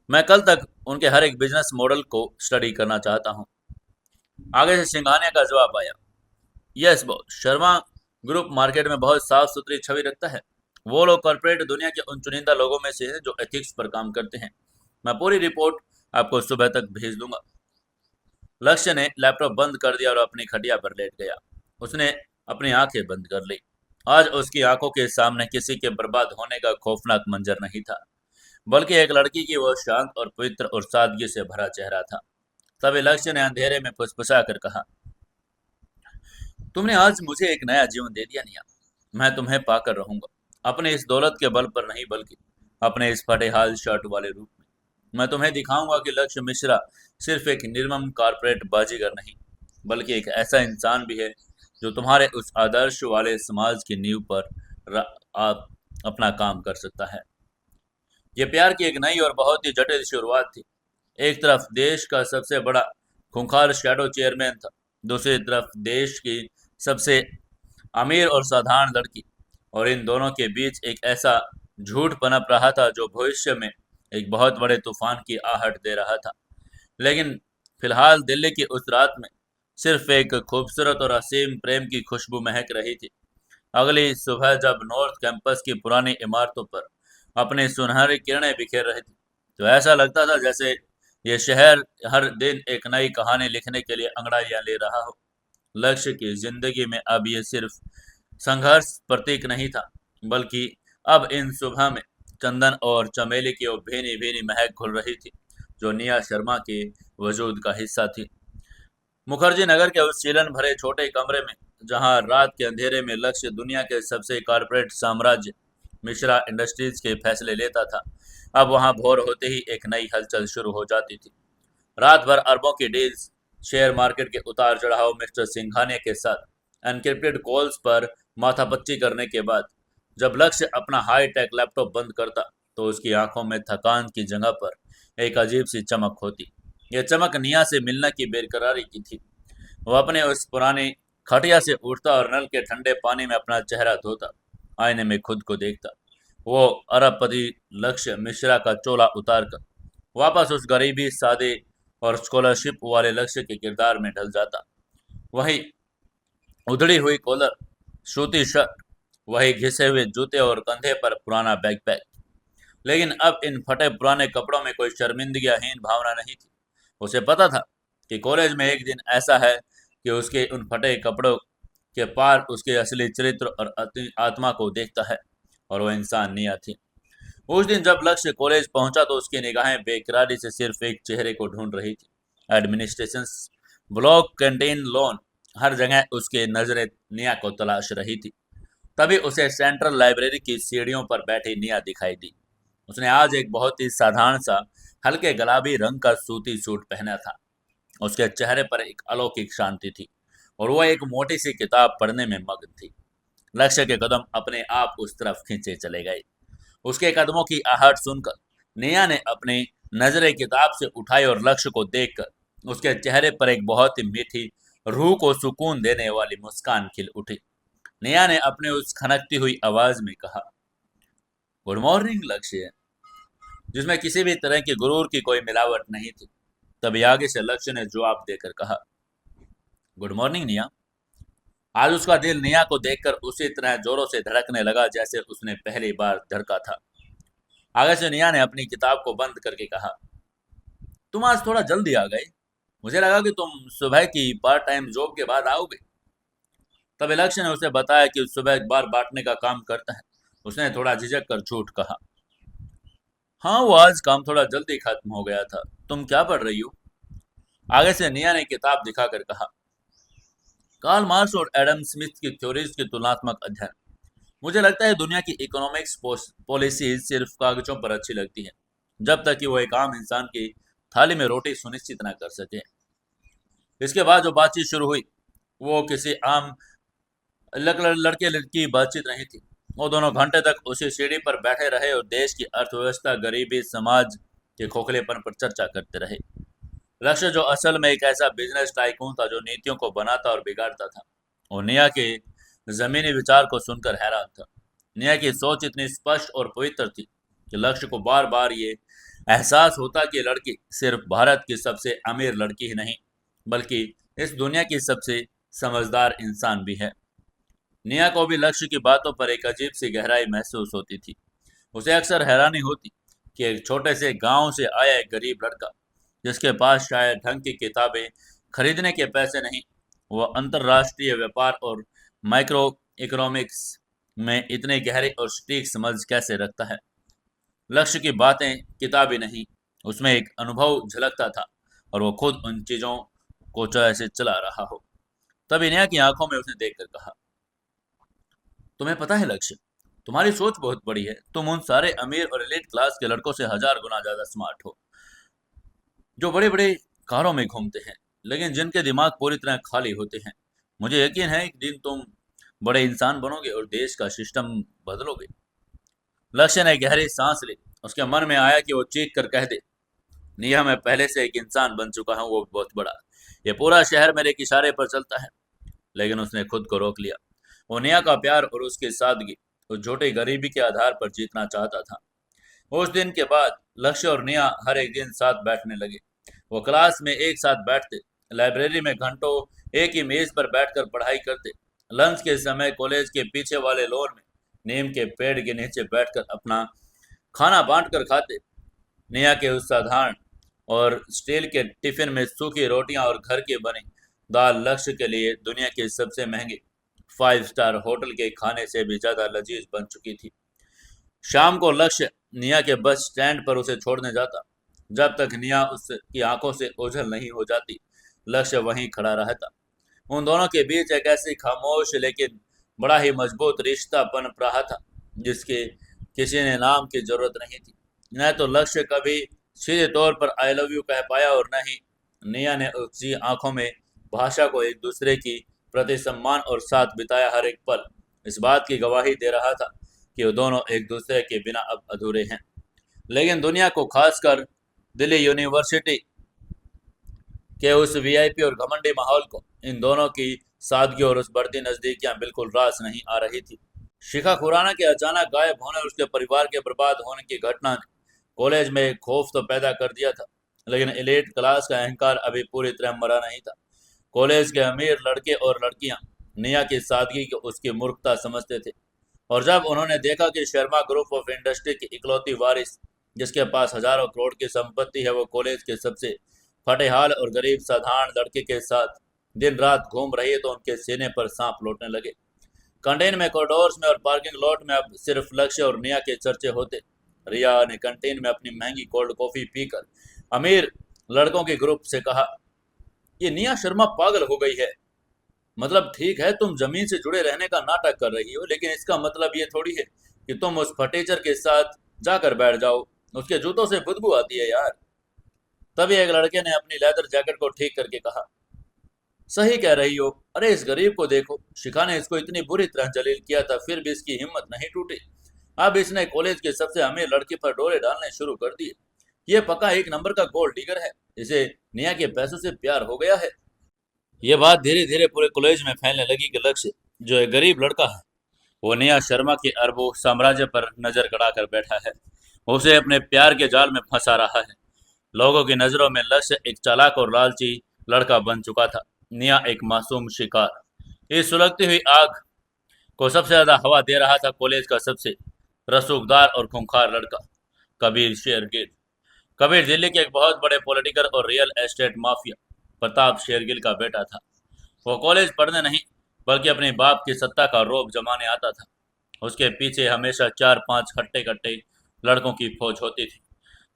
मैं कल तक उनके हर एक बिजनेस मॉडल को स्टडी करना चाहता हूँ। आगे से सिंघानिया का जवाब आया, yes boss, Sharma group market में बहुत साफ सुथरी छवि रखता है। वो लोग कॉर्पोरेट दुनिया के उन चुनिंदा लोगों में से हैं जो एथिक्स पर काम करते हैं। मैं पूरी रिपोर्ट आपको सुबह तक भेज दूंगा। लक्ष्य ने लैपटॉप बंद कर दिया और अपनी खटिया पर लेट गया। उसने अपनी आंखें बंद कर ली। आज उसकी आंखों के सामने किसी के बर्बाद होने का खौफनाक मंजर नहीं था, बल्कि एक लड़की की वो शांत और पवित्र और सादगी से भरा चेहरा था। तभी लक्ष्य ने अंधेरे में फुसफुसा कर कहा, तुमने आज मुझे एक नया जीवन दे दिया निया। मैं तुम्हें पाकर रहूंगा, अपने इस दौलत के बल पर नहीं, बल्कि अपने इस फटेहाल शर्ट वाले रूप में। मैं तुम्हें दिखाऊंगा कि लक्ष्य मिश्रा सिर्फ एक निर्मम कारपोरेट बाजीगर नहीं, बल्कि एक ऐसा इंसान भी है जो तुम्हारे उस आदर्श वाले समाज की नींव पर आप अपना काम कर सकता है। ये प्यार की एक नई और बहुत ही जटिल शुरुआत थी। एक तरफ देश का सबसे बड़ा खूंखार शैडो चेयरमैन था, दूसरी तरफ देश की सबसे अमीर और साधारण लड़की, और इन दोनों के बीच एक ऐसा झूठ पनप रहा था जो भविष्य में एक बहुत बड़े तूफान की आहट दे रहा था। लेकिन फिलहाल दिल्ली की उस रात में सिर्फ एक खूबसूरत और असीम प्रेम की खुशबू महक रही थी। अगली सुबह जब नॉर्थ कैंपस की पुरानी इमारतों पर अपनी सुनहरी किरणें बिखेर रही थी, तो ऐसा लगता था जैसे ये शहर हर दिन एक नई कहानी लिखने के लिए अंगड़ाइयां ले रहा हो। लक्ष्य की जिंदगी में अब ये सिर्फ संघर्ष प्रतीक नहीं था, बल्कि अब इन सुबह में चंदन और चमेली की वो भीनी भीनी महक घुल रही थी, जो निया शर्मा के वजूद का हिस्सा थी। मुखर्जी नगर के उस सीलन भरे छोटे कमरे में, जहां रात के अंधेरे में लक्ष्य दुनिया के सबसे कारपोरेट साम्राज्य मिश्रा इंडस्ट्रीज के फैसले लेता था, अब वहां भोर होते ही एक नई हलचल शुरू हो जाती थी। रात भर अरबों की डील्स, शेयर मार्केट के उतार चढ़ाव मिस्टर सिंघानिया के साथ एनक्रिप्टेड कॉल्स पर माथापच्ची करने के बाद जब लक्ष्य अपना हाई टेक लैपटॉप बंद करता, तो उसकी आंखों में थकान की जगह पर एक अजीब सी चमक होती। यह चमक निया से मिलने की बेकरारी की थी। वह अपने उस पुरानी खटिया से उठता और नल के ठंडे पानी में अपना चेहरा धोता, आईने में खुद को देखता। वो अरबपति लक्ष्य मिश्रा का चोला उतार कर वापस उस गरीबी, सादे और स्कॉलरशिप वाले लक्ष्य के किरदार में ढल जाता। वही उधड़ी हुई कॉलर, सूती शर्ट, वही घिसे हुए जूते और कंधे पर पुराना बैकपैक। लेकिन अब इन फटे पुराने कपड़ों में कोई शर्मिंदगियाहीन भावना नहीं थी। उसे पता था कि कॉलेज में एक दिन ऐसा है कि उसके उन फटे कपड़ों के पार उसके असली चरित्र और आत्मा को देखता है, और वह इंसान निया थी। उस दिन जब लक्ष्य कॉलेज पहुंचा तो उसकी निगाहें बेकरारी से सिर्फ एक चेहरे को ढूंढ रही थी। एडमिनिस्ट्रेशन ब्लॉक, कैंटीन, लोन, हर जगह उसके नजरें निया को तलाश रही थी। तभी उसे सेंट्रल लाइब्रेरी की सीढ़ियों पर बैठी निया दिखाई दी। उसने आज एक बहुत ही साधारण सा हल्के गुलाबी रंग का सूती सूट पहना था। उसके चेहरे पर एक अलौकिक शांति थी, और वह एक मोटी सी किताब पढ़ने में मग्न थी। लक्ष्य के कदम अपने आप उस तरफ खींचे चले गए। उसके कदमों की आहट सुनकर निया ने अपनी नजरें किताब से उठाई और लक्ष्य को देखकर उसके चेहरे पर एक बहुत ही मीठी, रूह को सुकून देने वाली मुस्कान खिल उठी। निया ने अपने उस खनकती हुई आवाज में कहा, गुड मॉर्निंग लक्ष्य, जिसमें किसी भी तरह की गुरूर की कोई मिलावट नहीं थी। तभी आगे से लक्ष्य ने जवाब देकर कहा, गुड मॉर्निंग निया। आज उसका दिल निया को देखकर उसी तरह जोरों से धड़कने लगा जैसे उसने पहली बार धड़का था। आगे से निया ने अपनी किताब को बंद करके कहा, तुम आज थोड़ा जल्दी आ गए, मुझे लगा कि तुम सुबह की पार्ट टाइम जॉब के बाद आओगे। तभी लक्ष्य ने उसे बताया कि सुबह एक बार बांटने का काम करता है। उसने थोड़ा झिझक कर झूठ कहा, हाँ वो आज काम थोड़ा जल्दी खत्म हो गया था। तुम क्या पढ़ रही हो? आगे से निया ने किताब दिखाकर कहा, कार्ल मार्क्स और एडम स्मिथ की थ्योरीज की तुलनात्मक अध्ययन। मुझे लगता है दुनिया की इकोनॉमिक्स पॉलिसीज सिर्फ कागजों पर अच्छी लगती है, जब तक कि वो एक आम इंसान की थाली में रोटी सुनिश्चित न कर सके। इसके बाद जो बातचीत शुरू हुई वो किसी आम लड़के लड़की बातचीत नहीं थी। वो दोनों घंटे तक उसी सीढ़ी पर बैठे रहे और देश की अर्थव्यवस्था, गरीबी, समाज के खोखलेपन पर चर्चा करते रहे। लक्ष्य, जो असल में एक ऐसा बिजनेस टाइकून था जो नीतियों को बनाता और बिगाड़ता था, और निया के जमीनी विचार को सुनकर हैरान था। निया की सोच इतनी स्पष्ट और पवित्र थी कि लक्ष्य को बार बार ये एहसास होता कि लड़की सिर्फ भारत की सबसे अमीर लड़की ही नहीं, बल्कि इस दुनिया की सबसे समझदार इंसान भी है। निया को भी लक्ष्य की बातों पर एक अजीब सी गहराई महसूस होती थी। उसे अक्सर हैरानी होती कि एक छोटे से गांव से आया एक गरीब लड़का, जिसके पास शायद ढंग की किताबें खरीदने के पैसे नहीं, वह अंतर्राष्ट्रीय व्यापार और माइक्रो इकोनॉमिक्स में इतने गहरे और सटीक समझ कैसे रखता है। लक्ष्य की बातें किताबी नहीं, उसमें एक अनुभव झलकता था, और वो खुद उन चीजों को जैसे चला रहा हो। तभी निया की आंखों में उसने देखकर कहा, तुम्हें पता है लक्ष्य, तुम्हारी सोच बहुत बड़ी है। तुम उन सारे अमीर और एलिट क्लास के लड़कों से 1000 गुना ज्यादा स्मार्ट हो, जो बड़े बड़े कारों में घूमते हैं, लेकिन जिनके दिमाग पूरी तरह खाली होते हैं। मुझे यकीन है एक दिन तुम बड़े इंसान बनोगे और देश का सिस्टम बदलोगे। लक्ष्य ने गहरी सांस ली। उसके मन में आया कि वो चीख कर कह दे, निया, मैं पहले से एक इंसान बन चुका हूँ, वो भी बहुत बड़ा। ये पूरा शहर मेरे एक इशारे पर चलता है। लेकिन उसने खुद को रोक लिया। वो निया का प्यार और उसकी सादगी उस झूठी गरीबी के आधार पर जीतना चाहता था। उस दिन के बाद लक्ष्य और निया हर एक दिन साथ बैठने लगे। वो क्लास में एक साथ बैठते, लाइब्रेरी में घंटों एक ही मेज पर बैठकर पढ़ाई करते, लंच के समय कॉलेज के पीछे वाले लॉन में नीम के पेड़ के नीचे बैठकर अपना खाना बांट कर खाते। निया के उस साधारण और स्टील के टिफिन में सूखी रोटियां और घर के बने दाल लक्ष्य के लिए दुनिया के सबसे महंगे 5 स्टार होटल के खाने से भी ज्यादा लजीज बन चुकी थी। शाम को लक्ष्य निया के बस स्टैंड पर उसे छोड़ने जाता। जब तक निया उसकी आंखों से ओझल नहीं हो जाती, लक्ष्य वहीं खड़ा रहता। उन दोनों के बीच एक ऐसी खामोश लेकिन बड़ा ही मजबूत रिश्ता पनप रहा था जिसके किसी ने नाम की जरूरत नहीं थी। न तो लक्ष्य कभी सीधे तौर पर आई लव यू कह पाया और न ही निया ने उसकी आंखों में भाषा को एक दूसरे की प्रति सम्मान और साथ बिताया हर एक पल इस बात की गवाही दे रहा था कि वो दोनों एक दूसरे के बिना अब अधूरे हैं। लेकिन दुनिया को, खासकर दिल्ली यूनिवर्सिटी के उस वीआईपी और घमंडी माहौल को, इन दोनों की सादगी और उस बढ़ती नजदीकियां बिल्कुल रास नहीं आ रही थी। शिखा खुराना के अचानक गायब होने और उसके परिवार के बर्बाद होने की घटना ने कॉलेज में एक खौफ तो पैदा कर दिया था, लेकिन एलीट क्लास का अहंकार अभी पूरी तरह मरा नहीं था। कॉलेज के अमीर लड़के और लड़कियां निया की सादगी को उसकी मूर्खता समझते थे, और जब उन्होंने देखा कि शर्मा ग्रुप ऑफ इंडस्ट्री की इकलौती वारिस, जिसके पास हजारों करोड़ की संपत्ति है, वो कॉलेज के सबसे फटेहाल और गरीब साधारण लड़के के साथ दिन रात घूम रही है, तो उनके सीने पर सांप लौटने लगे। कैंटीन में, कॉरिडोर्स में और पार्किंग लॉट में अब सिर्फ लक्ष्य और निया के चर्चे होते। रिया ने कैंटीन में अपनी महंगी कोल्ड कॉफी पीकर अमीर लड़कों के ग्रुप से कहा, ये निया शर्मा पागल हो गई है। मतलब ठीक है, तुम जमीन से जुड़े रहने का नाटक कर रही हो, लेकिन इसका मतलब ये थोड़ी है कि तुम उस फटीचर के साथ जाकर बैठ जाओ। उसके जूतों से बदबू आती है यार। तभी एक लड़के ने अपनी लेदर जैकेट को ठीक करके कहा, सही कह रही हो। अरे इस गरीब को देखो, शिखा ने इसको इतनी बुरी तरह जलील किया था, फिर भी इसकी हिम्मत नहीं टूटी। अब इसने कॉलेज के सबसे अमीर लड़के पर डोरे डालने शुरू कर दिए। ये पक्का एक नंबर का गोल्ड डिगर है। इसे निया के पैसों से प्यार हो गया है। ये बात धीरे धीरे पूरे कॉलेज में फैलने लगी कि लक्ष्य, जो एक गरीब लड़का है, वो निया शर्मा के अरबों साम्राज्य पर नजर गड़ा कर बैठा है। उसे अपने प्यार के जाल में फंसा रहा है। लोगों की नजरों में लक्ष्य एक चालाक और लालची लड़का बन चुका था, निया एक मासूम शिकार। इस सुलगती हुई आग को सबसे ज्यादा हवा दे रहा था कॉलेज का सबसे रसूखदार और खूंखार लड़का, कबीर शेरगिल। कबीर दिल्ली के एक बहुत बड़े पॉलिटिकल और real estate mafia Pratap Shergill का बेटा था। वो कॉलेज पढ़ने नहीं, बल्कि अपने बाप की सत्ता का रोब जमाने आता था। उसके पीछे हमेशा 4-5 हट्टे कट्टे लड़कों की फौज होती थी,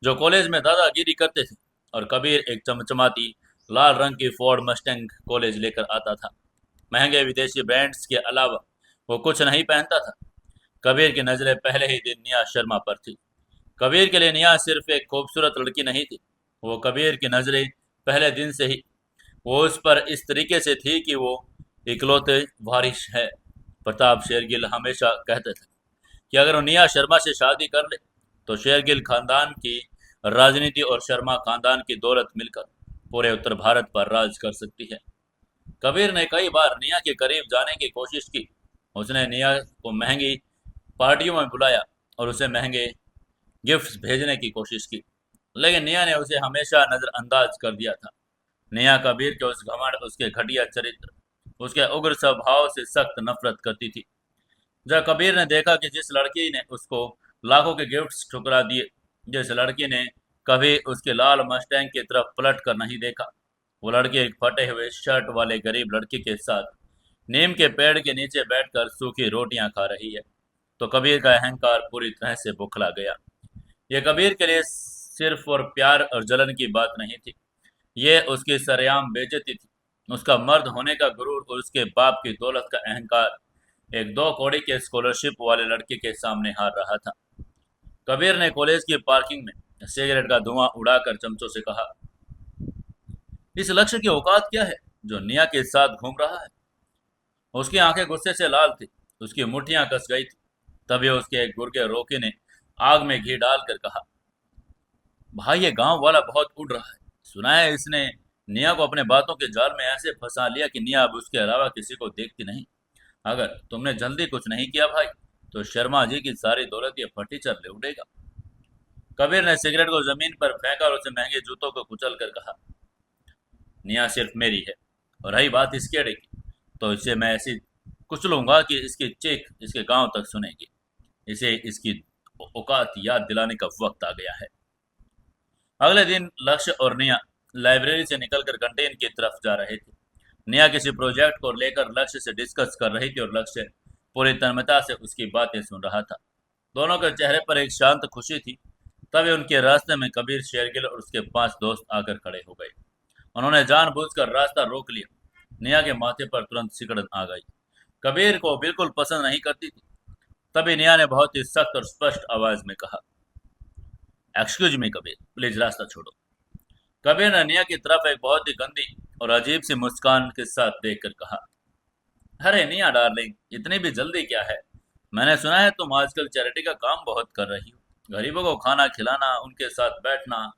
जो कॉलेज में दादागिरी करते थे। और कबीर एक चमचमाती लाल रंग की फोर्ड मस्टैंग कॉलेज लेकर आता था। महंगे विदेशी ब्रांड्स के अलावा वो कुछ नहीं पहनता था। कबीर की नज़रें पहले ही दिन निया शर्मा पर थी। कबीर के लिए निया सिर्फ एक खूबसूरत लड़की नहीं थी, वो कबीर की नज़रें पहले दिन से ही वो उस पर इस तरीके से थी कि वो इकलौते वारिस है। प्रताप शेरगिल हमेशा कहते थे कि अगर वो निया शर्मा से शादी कर ले, तो शेरगिल खानदान की राजनीति और शर्मा खानदान की दौलत मिलकर पूरे उत्तर भारत पर राज कर सकती है। कबीर ने कई बार निया के करीब जाने की कोशिश की। उसने निया को महंगी पार्टियों में बुलाया और उसे महंगे गिफ्ट्स भेजने की कोशिश की, लेकिन निया ने उसे हमेशा नज़रअंदाज कर दिया था। निया कबीर के उस घमंड, उसके घटिया चरित्र, उसके उग्र स्वभाव से सख्त नफरत करती थी। जब कबीर ने देखा कि जिस लड़की ने उसको लाखों के गिफ्ट्स ठुकरा दिए, जिस लड़की ने कभी उसके लाल मस्टैंग की तरफ पलट कर नहीं देखा, वो लड़की एक फटे हुए शर्ट वाले गरीब लड़के के साथ नीम के पेड़ के नीचे बैठकर सूखी रोटियां खा रही है, तो कबीर का अहंकार पूरी तरह से बुखला गया। ये कबीर के लिए सिर्फ और प्यार और जलन की बात नहीं थी, ये उसकी सरेआम बेइज्जती थी। उसका मर्द होने का गुरूर और उसके बाप की दौलत का अहंकार एक 2 कौड़ी के स्कॉलरशिप वाले लड़के के सामने हार रहा था। कबीर ने कॉलेज की पार्किंग में सिगरेट का धुआं उड़ाकर चमचों से कहा, इस लक्ष्य की औकात क्या है जो निया के साथ घूम रहा है? उसकी आंखें गुस्से से लाल थी, उसकी मुट्ठियां कस गई थी। तभी उसके एक गुर्गे रोकी ने आग में घी डालकर कहा, भाई ये गांव वाला बहुत उड़ रहा है। सुना है इसने निया को अपने बातों के जाल में ऐसे फंसा लिया कि निया अब उसके अलावा किसी को देखती नहीं। अगर तुमने जल्दी कुछ नहीं किया भाई, तो शर्मा जी की सारी दौलत ये फटीचर ले उड़ेगा। कबीर ने सिगरेट को जमीन पर फेंका और उसे महंगे जूतों को कुचल कर कहा, निया सिर्फ मेरी है, और रही बात इसके अड़े की, तो इसे मैं ऐसी कुचलूंगा कि इसकी चीख इसके गांव तक सुनेगी। इसे इसकी औकात याद दिलाने का वक्त आ गया है। अगले दिन लक्ष्य और निया लाइब्रेरी से निकलकर कैंटीन की तरफ जा रहे थे। निया किसी प्रोजेक्ट को लेकर लक्ष्य से डिस्कस कर रही थी और लक्ष्य पूरी तन्मयता से उसकी बातें सुन रहा था। दोनों के चेहरे पर एक शांत खुशी थी। तभी उनके रास्ते में कबीर शेरगिल और उसके 5 दोस्त आकर खड़े हो गए। उन्होंने जानबूझकर रास्ता रोक लिया। निया के माथे पर तुरंत सिकड़न आ गई। कबीर को बिल्कुल पसंद नहीं करती थी। तभी निया ने बहुत ही सख्त और स्पष्ट आवाज में कहा, एक्सक्यूज मी कबीर, प्लीज रास्ता छोड़ो। कबीर ने निया की तरफ एक बहुत ही गंदी और अजीब सी मुस्कान के साथ देखकर कहा, अरे निया डार्लिंग, इतनी भी जल्दी क्या है? मैंने सुना है तुम आजकल चैरिटी का काम बहुत कर रही हो, गरीबों को खाना खिलाना, उनके साथ बैठना,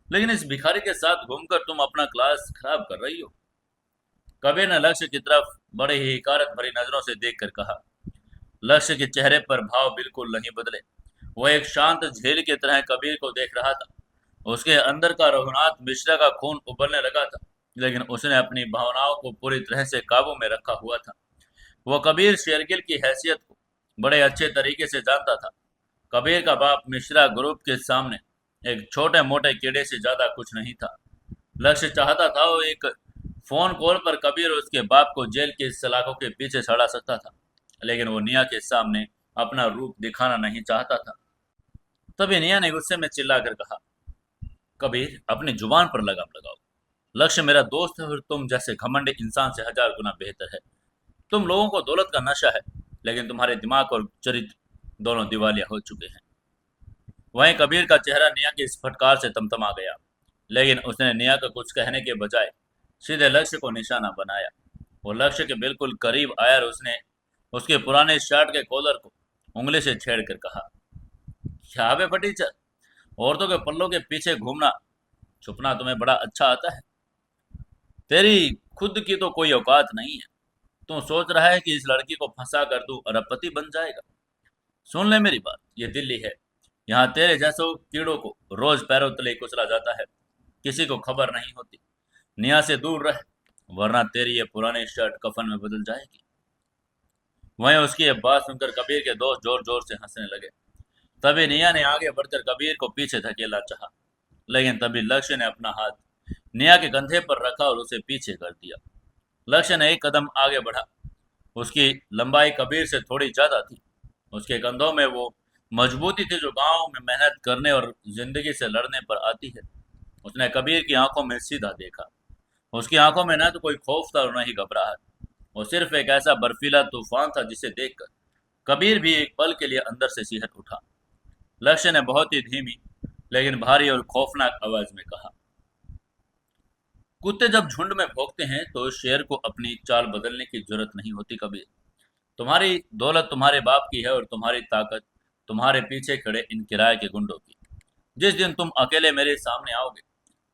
लेकिन इस भिखारी के साथ घूमकर तुम अपना क्लास खराब कर रही हो। कबीर ने लक्ष्य की तरफ बड़े ही हिकारत भरी नजरों से देखकर कहा। लक्ष्य के चेहरे पर भाव बिल्कुल नहीं बदले। वह एक शांत झील की तरह कबीर को देख रहा था। उसके अंदर का रघुनाथ मिश्रा का खून उबलने लगा था, लेकिन उसने अपनी भावनाओं को पूरी तरह से काबू में रखा हुआ था। वह कबीर शेरगिल की हैसियत को बड़े अच्छे तरीके से जानता था। कबीर का बाप मिश्रा ग्रुप के सामने एक छोटे मोटे कीड़े से ज्यादा कुछ नहीं था। लक्ष्य चाहता था वो एक फोन कॉल पर कबीर और उसके बाप को जेल की सलाखों के पीछे सड़ा सकता था, लेकिन वो निया के सामने अपना रूप दिखाना नहीं चाहता था। तभी निया ने गुस्से में चिल्लाकर कहा, कबीर अपनी जुबान पर लगाम लगाओ। लक्ष्य मेरा दोस्त है और तुम जैसे घमंडी इंसान से 1000 गुना बेहतर है। तुम लोगों को दौलत का नशा है, लेकिन तुम्हारे दिमाग और चरित्र दोनों दिवालिया हो चुके हैं। वहीं कबीर का चेहरा निया की इस फटकार से तमतमा गया, लेकिन उसने निया का कुछ कहने के बजाय सीधे लक्ष्य को निशाना बनाया। वो लक्ष्य के बिल्कुल करीब आया और उसने उसके पुराने शर्ट के कॉलर को उंगली से छेड़कर कहा, क्या बे फटीचर, औरतों के पल्लों के पीछे घूमना छुपना तुम्हें बड़ा अच्छा आता है? तेरी खुद की तो कोई औकात नहीं है। तू सोच रहा है कि इस लड़की को फंसा कर तू अरबपति बन जाएगा। सुन ले मेरी बात, ये दिल्ली है। यहाँ तेरे जैसों कीड़ों को रोज पैरों तले कुचला जाता है, किसी को खबर नहीं होती। निया से दूर रह, वरना तेरी ये पुरानी शर्ट कफन में बदल जाएगी। वहीं उसकी ये बात सुनकर कबीर के दोस्त जोर जोर से हंसने लगे। तभी निया ने आगे बढ़कर कबीर को पीछे धकेलना चाहा, लेकिन तभी लक्ष्य ने अपना हाथ निया के कंधे पर रखा और उसे पीछे कर दिया। लक्ष्य ने एक कदम आगे बढ़ा। उसकी लंबाई कबीर से थोड़ी ज्यादा थी। उसके कंधों में वो मजबूती थी जो गांव में मेहनत करने और जिंदगी से लड़ने पर आती है। उसने कबीर की आंखों में सीधा देखा। उसकी आंखों में न तो कोई खौफ था और न ही घबराहट। वो सिर्फ एक ऐसा बर्फीला तूफान था जिसे देखकर कबीर भी एक पल के लिए अंदर से सिहर उठा। लक्ष्य ने बहुत ही धीमी लेकिन भारी और खौफनाक आवाज में कहा, कुत्ते जब झुंड में भौंकते हैं तो शेर को अपनी चाल बदलने की जरूरत नहीं होती कबीर। तुम्हारी दौलत तुम्हारे बाप की है और तुम्हारी ताकत तुम्हारे पीछे खड़े इन किराए के गुंडों की। जिस दिन तुम अकेले मेरे सामने आओगे,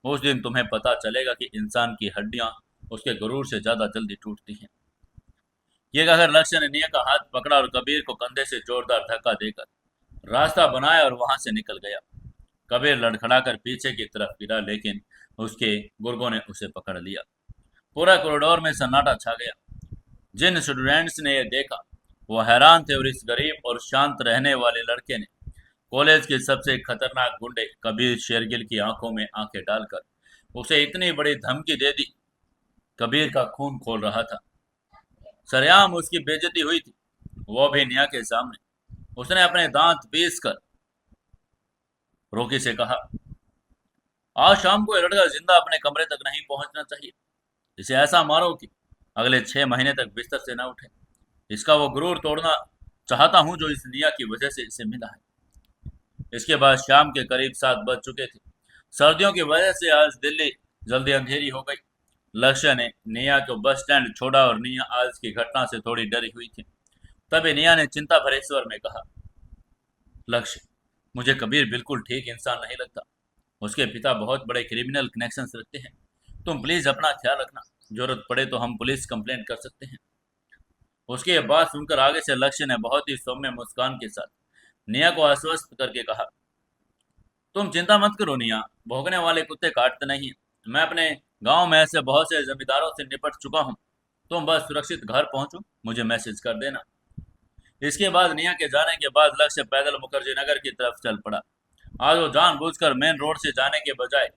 उस दिन तुम्हें पता चलेगा कि इंसान की हड्डियां उसके गुरूर से ज्यादा जल्दी टूटती हैं। ये कहकर लक्ष्य ने निया का हाथ पकड़ा और कबीर को कंधे से जोरदार धक्का देकर रास्ता बनाया और वहां से निकल गया। कबीर लड़खड़ाकर पीछे की तरफ गिरा, लेकिन उसके गुर्गों ने उसे पकड़ लिया। पूरा कॉरिडोर में सन्नाटा छा गया। जिन स्टूडेंट्स ने यह देखा वो हैरान थे और इस गरीब और शांत रहने वाले लड़के ने कॉलेज के सबसे खतरनाक गुंडे कबीर शेरगिल की आंखों में आंखें डालकर उसे इतनी बड़ी धमकी दे दी। कबीर का खून खोल रहा था। सरेआम उसकी बेइज्जती हुई थी, वो भी निया के सामने। उसने अपने दांत पीस कर रोकी से कहा, आज शाम को ये लड़का जिंदा अपने कमरे तक नहीं पहुंचना चाहिए। इसे ऐसा मारो कि अगले 6 महीने तक बिस्तर से न उठे। इसका वो गुरूर तोड़ना चाहता हूं जो इस निया की वजह से इसे मिला है। इसके बाद शाम के करीब 7 बज चुके थे। सर्दियों की वजह से आज दिल्ली जल्दी अंधेरी हो गई। लक्ष्य ने निया को बस स्टैंड छोड़ा और निया आज की घटना से थोड़ी डरी हुई थी। तभी निया ने चिंता भरे स्वर में कहा, लक्ष्य, मुझे कबीर बिल्कुल ठीक इंसान नहीं लगता। उसके पिता बहुत बड़े क्रिमिनल कनेक्शंस रखते हैं। तुम प्लीज अपना ख्याल रखना। जरूरत पड़े तो हम पुलिस कंप्लेंट कर सकते हैं। उसकी ये बात सुनकर आगे से लक्ष्य ने बहुत ही सौम्य मुस्कान के साथ निया को आश्वस्त करके कहा, तुम चिंता मत करो निया, भौंकने वाले कुत्ते काटते नहीं। मैं अपने गांव में ऐसे बहुत से जमींदारों से निपट चुका हूँ। तुम बस सुरक्षित घर पहुंचो, मुझे मैसेज कर देना। इसके बाद निया के जाने के बाद लक्ष्य पैदल मुखर्जी नगर की तरफ चल पड़ा। आज वो जानबूझकर मेन रोड से जाने के बजाय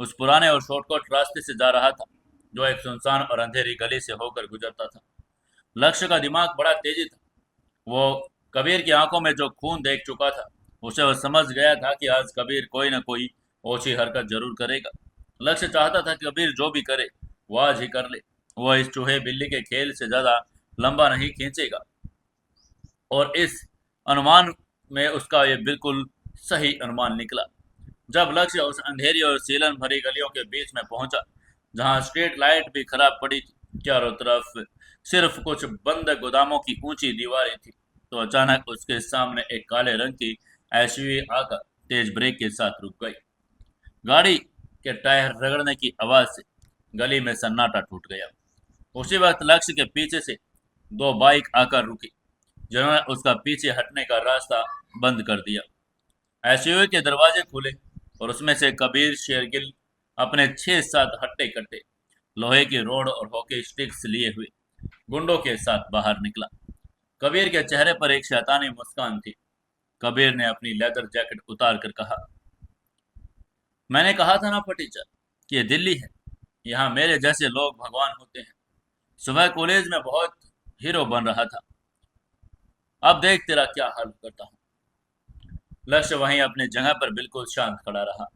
उस पुराने और शॉर्टकट रास्ते से जा रहा था, जो एक सुनसान और अंधेरी गली से होकर गुजरता था। लक्ष्य का दिमाग बड़ा तेजी था। वो कबीर की आंखों में जो खून देख चुका था, उसे वो समझ गया था कि आज कबीर कोई न कोई ओछी हरकत जरूर करेगा। लक्ष्य चाहता था कि कबीर जो भी करे वो आज ही कर ले। वो इस चूहे बिल्ली के खेल से ज्यादा लंबा नहीं खींचेगा। और इस अनुमान में उसका ये बिल्कुल सही अनुमान निकला। जब लक्ष्य उस अंधेरी और सीलन भरी गलियों के बीच में पहुंचा, जहां स्ट्रीट लाइट भी खराब पड़ी थी, चारों तरफ सिर्फ कुछ बंद गोदामों की ऊंची दीवारें थी, तो अचानक उसके सामने एक काले रंग की एसयूवी आकर तेज ब्रेक के साथ रुक गई। गाड़ी के टायर रगड़ने की आवाज से गली में सन्नाटा टूट गया। उसी वक्त लक्ष्य के पीछे से दो बाइक आकर रुकी, जिन्होंने उसका पीछे हटने का रास्ता बंद कर दिया। एसयूवी के दरवाजे खुले और उसमें से कबीर शेरगिल अपने 6-7 हट्टे कट्टे लोहे की रोड और हॉकी स्टिक्स लिए हुए गुंडों के साथ बाहर निकला। कबीर के चेहरे पर एक शैतानी मुस्कान थी। कबीर ने अपनी लेदर जैकेट उतार कर कहा, मैंने कहा था ना फटीचर कि ये दिल्ली है। यहाँ मेरे जैसे लोग भगवान होते हैं। सुबह कॉलेज में बहुत हीरो बन रहा था, अब देख तेरा क्या हाल करता हूँ। लक्ष्य वहीं अपनी जगह पर बिल्कुल शांत खड़ा रहा।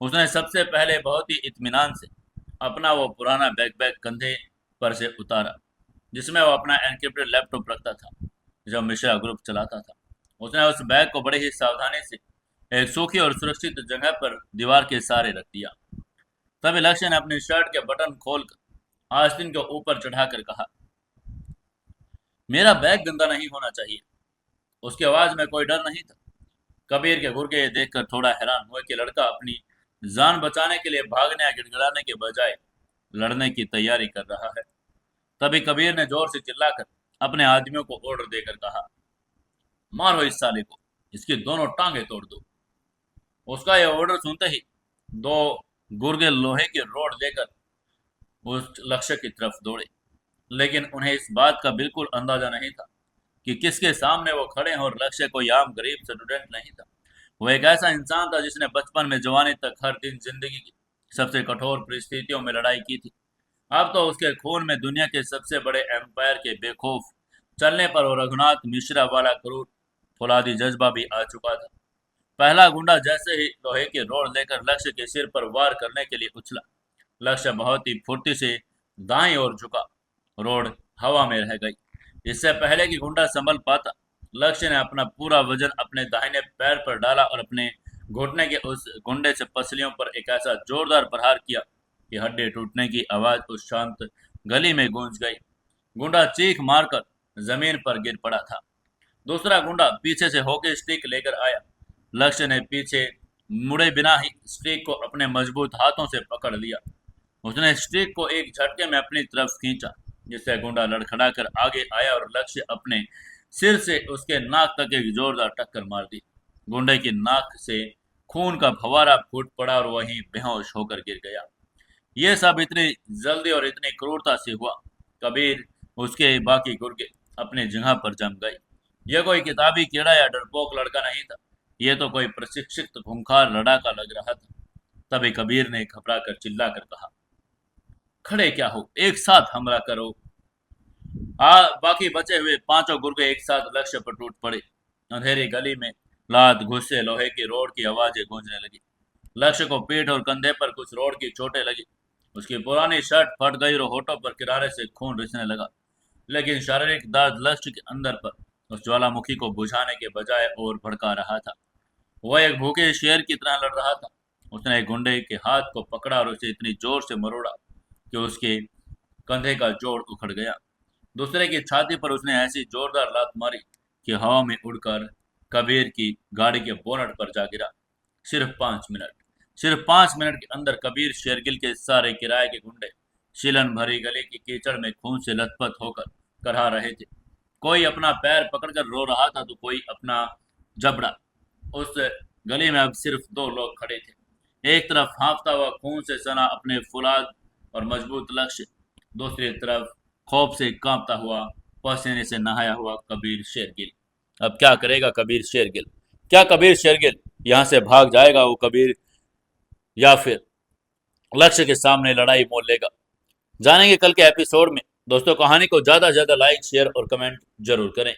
उसने सबसे पहले बहुत ही इत्मीनान से अपना वो पुराना बैकपैक कंधे पर से उतारा, जिसमें वो अपना एनक्रिप्टेड लैपटॉप रखता था, जो मिश्रा ग्रुप चलाता था। उसने उस बैग को बड़े ही सावधानी से एक सूखी और सुरक्षित जगह पर दीवार के सहारे रख दिया। तभी लक्ष्य ने अपनी शर्ट के बटन खोलकर आस्तीन के ऊपर चढ़ाकर कहा, मेरा बैग गंदा नहीं होना चाहिए। उसकी आवाज में कोई डर नहीं था। कबीर के गुर्गे ये देखकर थोड़ा हैरान हुए कि लड़का अपनी जान बचाने के लिए भागने या गिड़गिड़ाने के बजाय लड़ने की तैयारी कर रहा है। तभी कबीर ने जोर से चिल्लाकर अपने आदमियों को ऑर्डर देकर कहा, मारो इस साले को, इसकी दोनों टांगे तोड़ दो। उसका यह ऑर्डर सुनते ही दो गुर्गे लोहे की रोड लेकर उस लक्ष्य की तरफ दौड़े, लेकिन उन्हें इस बात का बिल्कुल अंदाजा नहीं था कि किसके सामने वो खड़े हैं। और लक्ष्य कोई आम गरीब स्टूडेंट नहीं था। वो एक ऐसा इंसान था जिसने बचपन में जवानी तक हर दिन जिंदगी की सबसे कठोर परिस्थितियों में लड़ाई की थी। अब तो उसके खून में दुनिया के सबसे बड़े एम्पायर के बेखौफ चलने पर वो रघुनाथ मिश्रा वाला क्रूर फौलादी जज्बा भी आ चुका था। पहला गुंडा जैसे ही लोहे की रोड लेकर लक्ष्य के सिर पर वार करने के लिए उछला, लक्ष्य बहुत ही फुर्ती से दाईं ओर झुका। रोड हवा में रह गई। इससे पहले कि गुंडा संभल पाता, लक्ष्य ने अपना पूरा वजन अपने दाहिने पैर पर डाला और अपने घुटने के उस गुंडे से पसलियों पर एक ऐसा जोरदार प्रहार किया कि हड्डी टूटने की आवाज उस शांत गली में गूंज गई। गुंडा चीख मारकर जमीन पर गिर पड़ा था। दूसरा गुंडा पीछे से हॉकी स्टिक लेकर आया। लक्ष्य ने पीछे मुड़े बिना ही स्टिक को अपने मजबूत हाथों से पकड़ लिया। उसने स्टिक को एक झटके में अपनी तरफ खींचा, जिससे गुंडा लड़खड़ाकर आगे आया और लक्ष्य अपने सिर से उसके नाक तक एक जोरदार टक्कर मार दी। गुंडे की नाक से खून का फवारा फूट पड़ा और वहीं बेहोश होकर गिर गया। ये सब इतनी जल्दी और इतनी क्रूरता से हुआ, कबीर उसके बाकी गुर्गे अपनी जगह पर जम गए। यह कोई किताबी कीड़ा या डरपोक लड़का नहीं था। यह तो कोई प्रशिक्षित खूंखार लड़ाका लग रहा था। तभी कबीर ने घबरा कर चिल्ला कर कहा, खड़े क्या हो, एक साथ हमला करो। बाकी बचे हुए पांचों गुर्गे एक साथ लक्ष्य पर टूट पड़े। अंधेरी गली में लात घुसे लोहे की रोड की आवाजें गूंजने लगी। लक्ष्य को पीठ और कंधे पर कुछ रोड की चोटें लगी। उसकी पुरानी शर्ट फट गई और होठों पर किनारे से खून रिसने लगा। लेकिन शारीरिक दर्द लक्ष्य के अंदर पर उस ज्वालामुखी को बुझाने के बजाय और भड़का रहा था। वह एक भूखे शेर की तरह लड़ रहा था। उसने एक गुंडे के हाथ को पकड़ा और उसे इतनी जोर से मरोड़ा कि उसके कंधे का जोड़ उखड़ गया। दूसरे की छाती पर उसने ऐसी जोरदार लात मारी कि हवा में उड़कर कबीर की गाड़ी के बोनट पर जा गिरा। सिर्फ 5 मिनट के अंदर कबीर शेरगिल के सारे किराए के गुंडे शीलन भरी गली की कीचड़ में खून से लथपथ होकर करहा रहे थे। कोई अपना पैर पकड़कर रो रहा था तो कोई अपना जबड़ा। उस गली में अब सिर्फ दो लोग खड़े थे, एक तरफ हाँफता हुआ खून से सना अपने फुलाद और मजबूत लक्ष्य, दूसरी तरफ खौफ से कांपता हुआ, पसीने से नहाया हुआ कबीर शेरगिल। अब क्या करेगा कबीर शेरगिल? क्या कबीर शेरगिल यहाँ से भाग जाएगा वो कबीर, या फिर लक्ष्य के सामने लड़ाई मोल लेगा? जानेंगे कल के एपिसोड में। दोस्तों, कहानी को ज़्यादा से ज़्यादा लाइक शेयर और कमेंट जरूर करें।